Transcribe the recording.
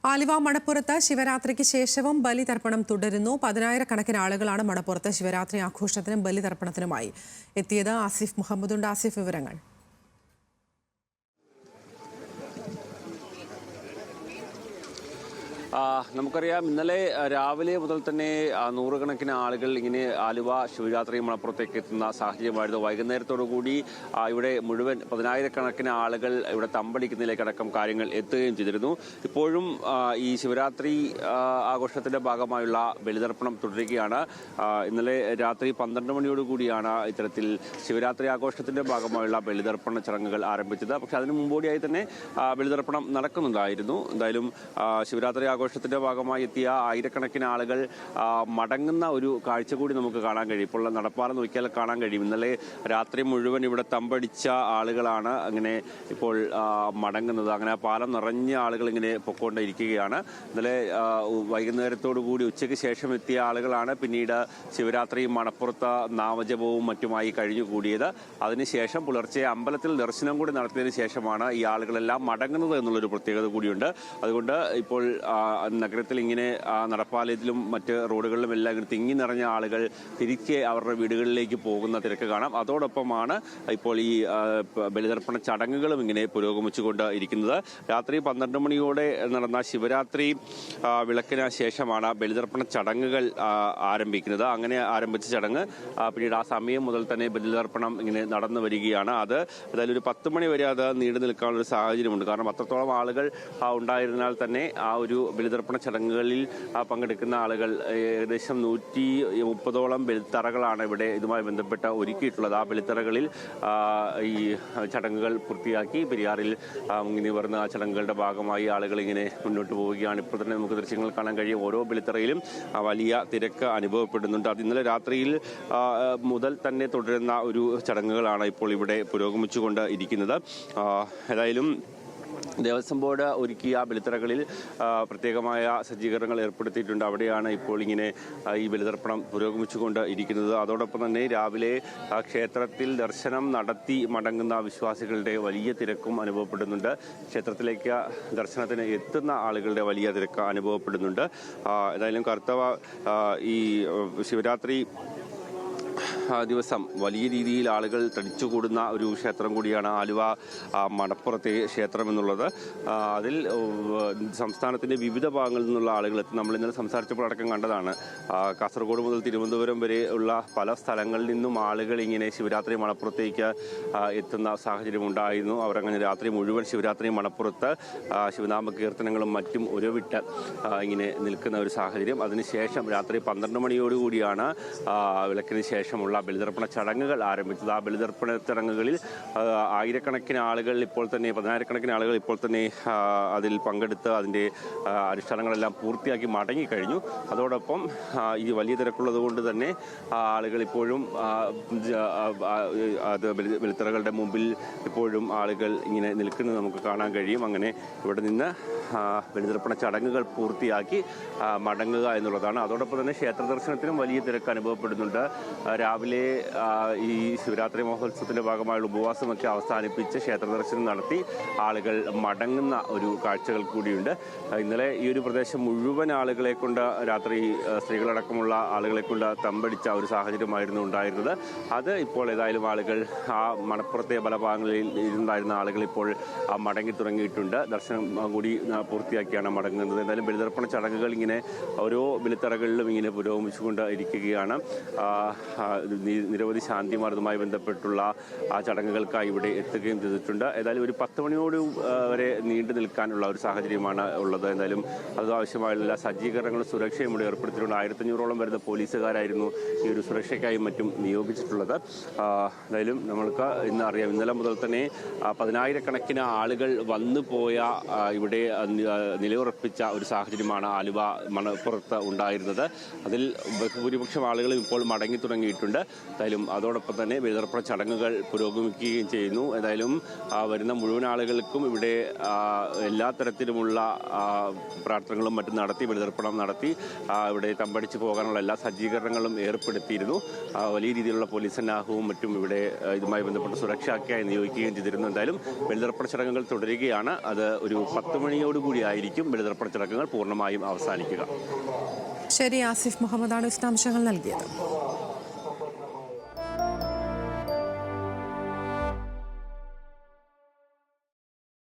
ആലുവ മണപ്പുറത്ത് ശിവരാത്രിക്ക് ശേഷവും ബലിതർപ്പണം തുടരുന്നു. പതിനായിരക്കണക്കിന് ആളുകളാണ് മണപ്പുറത്ത് ശിവരാത്രി ആഘോഷത്തിനും ബലിതർപ്പണത്തിനുമായി എത്തിയത്. ആസിഫ് മുഹമ്മദുണ്ട്. ആസിഫ്, വിവരങ്ങൾ. നമുക്കറിയാം, ഇന്നലെ രാവിലെ മുതൽ തന്നെ നൂറുകണക്കിന് ആളുകൾ ഇങ്ങനെ ആലുവ ശിവരാത്രി മണപ്പുറത്തേക്ക് എത്തുന്ന സാഹചര്യമായിരുന്നു. വൈകുന്നേരത്തോടുകൂടി ഇവിടെ മുഴുവൻ പതിനായിരക്കണക്കിന് ആളുകൾ ഇവിടെ തമ്പടിക്കുന്നതിലേക്കടക്കം കാര്യങ്ങൾ എത്തുകയും ചെയ്തിരുന്നു. ഇപ്പോഴും ഈ ശിവരാത്രി ആഘോഷത്തിന്റെ ഭാഗമായുള്ള ബലിതർപ്പണം തുടരുകയാണ്. ഇന്നലെ രാത്രി 12 മണിയോടുകൂടിയാണ് ഇത്തരത്തിൽ ശിവരാത്രി ആഘോഷത്തിന്റെ ഭാഗമായുള്ള ബലിതർപ്പണ ചടങ്ങുകൾ ആരംഭിച്ചത്. പക്ഷെ അതിനു മുമ്പോടിയായി തന്നെ ബലിതർപ്പണം നടക്കുന്നുണ്ടായിരുന്നു. എന്തായാലും ശിവരാത്രി ആഘോഷത്തിന്റെ ഭാഗമായി എത്തിയ ആയിരക്കണക്കിന് ആളുകൾ മടങ്ങുന്ന ഒരു കാഴ്ച കൂടി നമുക്ക് കാണാൻ കഴിയും. ഇപ്പോൾ നടപ്പാല നോക്കിയാൽ കാണാൻ കഴിയും. ഇന്നലെ രാത്രി മുഴുവൻ ഇവിടെ തമ്പടിച്ച ആളുകളാണ് അങ്ങനെ ഇപ്പോൾ മടങ്ങുന്നത്. അങ്ങനെ ആ പാലം നിറഞ്ഞ ആളുകൾ ഇങ്ങനെ പൊക്കോണ്ടിരിക്കുകയാണ്. ഇന്നലെ വൈകുന്നേരത്തോടു കൂടി ഉച്ചയ്ക്ക് ശേഷം എത്തിയ ആളുകളാണ് പിന്നീട് ശിവരാത്രി മണപ്പുറത്ത് നാമജപവും മറ്റുമായി കഴിഞ്ഞുകൂടിയത്. അതിനുശേഷം പുലർച്ചെ അമ്പലത്തിൽ ദർശനം കൂടി നടത്തിയതിനു ശേഷമാണ് ഈ ആളുകളെല്ലാം മടങ്ങുന്നത് എന്നുള്ളൊരു പ്രത്യേകത കൂടിയുണ്ട്. അതുകൊണ്ട് ഇപ്പോൾ നഗരത്തിൽ ഇങ്ങനെ നടപ്പാലയത്തിലും മറ്റ് റോഡുകളിലും എല്ലാം ഇങ്ങനെ തിങ്ങി നിറഞ്ഞ ആളുകൾ തിരികെ അവരുടെ വീടുകളിലേക്ക് പോകുന്ന തിരക്ക് കാണാം. അതോടൊപ്പമാണ് ഇപ്പോൾ ഈ ബലിതർപ്പണ ചടങ്ങുകളും ഇങ്ങനെ പുരോഗമിച്ചുകൊണ്ട് ഇരിക്കുന്നത്. രാത്രി 12 മണിയോടെ നടന്ന ശിവരാത്രി വിളക്കിന് ശേഷമാണ് ബലിതർപ്പണ ചടങ്ങുകൾ ആരംഭിക്കുന്നത്. അങ്ങനെ ആരംഭിച്ച ചടങ്ങ് പിന്നീട് ആ സമയം മുതൽ തന്നെ ബലിതർപ്പണം ഇങ്ങനെ നടന്നു വരികയാണ്. അത് ഏതായാലും ഒരു 10 മണി വരെ അത് നീണ്ടു നിൽക്കാനുള്ളൊരു സാഹചര്യമുണ്ട്. കാരണം അത്രത്തോളം ആളുകൾ ഉണ്ടായിരുന്നാൽ തന്നെ ആ ഒരു ബലിതർപ്പണ ചടങ്ങുകളിൽ പങ്കെടുക്കുന്ന ആളുകൾ ഏകദേശം 130ഓളം ബലിത്തറകളാണ് ഇവിടെ ഇതുമായി ബന്ധപ്പെട്ട് ഒരുക്കിയിട്ടുള്ളത്. ആ ബലിത്തറകളിൽ ഈ ചടങ്ങുകൾ പൂർത്തിയാക്കി പെരിയാറിൽ ഇങ്ങനെ വരുന്ന ആ ചടങ്ങുകളുടെ ഭാഗമായി ആളുകൾ ഇങ്ങനെ മുന്നോട്ട് പോവുകയാണ്. ഇപ്പോൾ തന്നെ നമുക്ക് ദൃശ്യങ്ങൾ കാണാൻ കഴിയും. ഓരോ ബലിത്തറയിലും വലിയ തിരക്ക് അനുഭവപ്പെടുന്നുണ്ട്. അത് ഇന്നലെ രാത്രിയിൽ മുതൽ തന്നെ തുടരുന്ന ഒരു ചടങ്ങുകളാണ് ഇപ്പോൾ ഇവിടെ പുരോഗമിച്ചുകൊണ്ട് ഇരിക്കുന്നത്. ഏതായാലും ദേവസ്വം ബോർഡ് ഒരുക്കിയ ബലിത്തറകളിൽ പ്രത്യേകമായ സജ്ജീകരണങ്ങൾ ഏർപ്പെടുത്തിയിട്ടുണ്ട്. അവിടെയാണ് ഇപ്പോൾ ഇങ്ങനെ ഈ ബലിതർപ്പണം പുരോഗമിച്ചുകൊണ്ട് ഇരിക്കുന്നത്. അതോടൊപ്പം തന്നെ രാവിലെ ക്ഷേത്രത്തിൽ ദർശനം നടത്തി മടങ്ങുന്ന വിശ്വാസികളുടെ വലിയ തിരക്കും അനുഭവപ്പെടുന്നുണ്ട്. ക്ഷേത്രത്തിലേക്ക് ദർശനത്തിന് എത്തുന്ന ആളുകളുടെ വലിയ തിരക്ക് അനുഭവപ്പെടുന്നുണ്ട്. ഏതായാലും കർത്തവ ഈ ശിവരാത്രി ദിവസം വലിയ രീതിയിൽ ആളുകൾ തടിച്ചുകൂടുന്ന ഒരു ക്ഷേത്രം കൂടിയാണ് ആലുവ മണപ്പുറത്തെ ക്ഷേത്രം എന്നുള്ളത്. അതിൽ സംസ്ഥാനത്തിന്റെ വിവിധ ഭാഗങ്ങളിൽ നിന്നുള്ള ആളുകൾ എത്തും. നമ്മൾ ഇന്നലെ സംസാരിച്ചപ്പോൾ അടക്കം കണ്ടതാണ്. കാസർഗോഡ് മുതൽ തിരുവനന്തപുരം വരെ ഉള്ള പല സ്ഥലങ്ങളിൽ നിന്നും ആളുകൾ ഇങ്ങനെ ശിവരാത്രി മണപ്പുറത്തേക്ക് എത്തുന്ന സാഹചര്യം ഉണ്ടായിരുന്നു. അവരങ്ങനെ രാത്രി മുഴുവൻ ശിവരാത്രി മണപ്പുറത്ത് ശിവനാമ കീർത്തനങ്ങളും മറ്റും ഉരവിട്ട് ഇങ്ങനെ നിൽക്കുന്ന ഒരു സാഹചര്യം. അതിനുശേഷം രാത്രി 12 മണിയോടുകൂടിയാണ് വിളക്കിന് ശേഷമുള്ള ബലിതർപ്പണ ചടങ്ങുകൾ ആരംഭിച്ചത്. ആ ബലിതർപ്പണ ചടങ്ങുകളിൽ ആയിരക്കണക്കിന് ആളുകൾ ഇപ്പോൾ തന്നെ 10,000കണക്കിന് ആളുകൾ ഇപ്പോൾ തന്നെ അതിൽ പങ്കെടുത്ത് അതിൻ്റെ അനുഷ്ഠാനങ്ങളെല്ലാം പൂർത്തിയാക്കി മടങ്ങിക്കഴിഞ്ഞു. അതോടൊപ്പം ഈ വലിയ തിരക്കുള്ളത് കൊണ്ട് തന്നെ ആളുകൾ ഇപ്പോഴും അത് ബലിത്തറകളുടെ മുമ്പിൽ ഇപ്പോഴും ആളുകൾ ഇങ്ങനെ നിൽക്കുന്നത് നമുക്ക് കാണാൻ കഴിയും. അങ്ങനെ ഇവിടെ നിന്ന് ബലിതർപ്പണ ചടങ്ങുകൾ പൂർത്തിയാക്കി മടങ്ങുക എന്നുള്ളതാണ്. അതോടൊപ്പം തന്നെ ക്ഷേത്ര ദർശനത്തിനും വലിയ തിരക്ക് അനുഭവപ്പെടുന്നുണ്ട്. രാവിലെ ഈ ശിവരാത്രി മഹോത്സവത്തിന്റെ ഭാഗമായുള്ള ഉപവാസമൊക്കെ അവസാനിപ്പിച്ച് ക്ഷേത്ര ദർശനം നടത്തി ആളുകൾ മടങ്ങുന്ന ഒരു കാഴ്ചകൾ കൂടിയുണ്ട്. ഇന്നലെ ഈ ഒരു പ്രദേശം മുഴുവൻ ആളുകളെ കൊണ്ട് രാത്രി സ്ത്രീകളടക്കമുള്ള ആളുകളെ കൊണ്ട് തമ്പടിച്ച ഒരു സാഹചര്യമായിരുന്നു ഉണ്ടായിരുന്നത്. അത് ഇപ്പോൾ ഏതായാലും ആളുകൾ ആ മണപ്പുറത്തെ പല ഭാഗങ്ങളിൽ ഇരുന്നായിരുന്ന ആളുകൾ ഇപ്പോൾ മടങ്ങി തുടങ്ങിയിട്ടുണ്ട്. ദർശനം കൂടി പൂർത്തിയാക്കിയാണ് മടങ്ങുന്നത്. എന്തായാലും ബലിതർപ്പണ ചടങ്ങുകൾ ഇങ്ങനെ ഓരോ ബലിത്തറകളിലും ഇങ്ങനെ പുരോഗമിച്ചുകൊണ്ട് ഇരിക്കുകയാണ്. നിരവധി ശാന്തിമാർ ഇതുമായി ബന്ധപ്പെട്ടുള്ള ആ ചടങ്ങുകൾക്കായി ഇവിടെ എത്തുകയും ചെയ്തിട്ടുണ്ട്. ഏതായാലും ഒരു 10 മണിയോട് വരെ നീണ്ടു നിൽക്കാനുള്ള ഒരു സാഹചര്യമാണ് ഉള്ളത്. എന്തായാലും അതാവശ്യമായുള്ള എല്ലാ സജ്ജീകരണങ്ങളും സുരക്ഷയും ഇവിടെ ഏർപ്പെടുത്തിയിട്ടുണ്ട്. 1500ഓളം വരുന്ന പോലീസുകാരായിരുന്നു ഈ ഒരു സുരക്ഷയ്ക്കായും മറ്റും നിയോഗിച്ചിട്ടുള്ളത്. എന്തായാലും നമ്മൾക്ക് ഇന്ന് അറിയാം, ഇന്നലെ മുതൽ തന്നെ 10,000കണക്കിന് ആളുകൾ വന്നു പോയ ഇവിടെ നിലയുറപ്പിച്ച ഒരു സാഹചര്യമാണ് ആലുവ മണപ്പുറത്ത് ഉണ്ടായിരുന്നത്. അതിൽ ബഹുഭൂരിപക്ഷം ആളുകളും ഇപ്പോൾ മടങ്ങി തുടങ്ങിയിട്ടുണ്ട്. എന്തായാലും അതോടൊപ്പം തന്നെ ബലിതർപ്പണ ചടങ്ങുകൾ പുരോഗമിക്കുകയും ചെയ്യുന്നു. എന്തായാലും വരുന്ന മുഴുവൻ ആളുകൾക്കും ഇവിടെ എല്ലാ തരത്തിലുമുള്ള പ്രാർത്ഥനകളും മറ്റും നടത്തി ബലിതർപ്പണം നടത്തി ഇവിടെ തമ്പടിച്ചു പോകാനുള്ള എല്ലാ സജ്ജീകരണങ്ങളും ഏർപ്പെടുത്തിയിരുന്നു. വലിയ രീതിയിലുള്ള പോലീസ് സന്നാഹവും മറ്റും ഇവിടെ ഇതുമായി ബന്ധപ്പെട്ട് സുരക്ഷയ്ക്കായി നിയോഗിക്കുകയും ചെയ്തിരുന്നു. എന്തായാലും ബലിതർപ്പണ ചടങ്ങുകൾ തുടരുകയാണ്. അത് ഒരു 10 മണിയോടുകൂടി ആയിരിക്കും ബലിതർപ്പണ ചടങ്ങുകൾ പൂർണ്ണമായും അവസാനിക്കുക. ശരി, ആസിഫ് മുഹമ്മദാണ് വിശദാംശങ്ങൾ നൽകിയത്.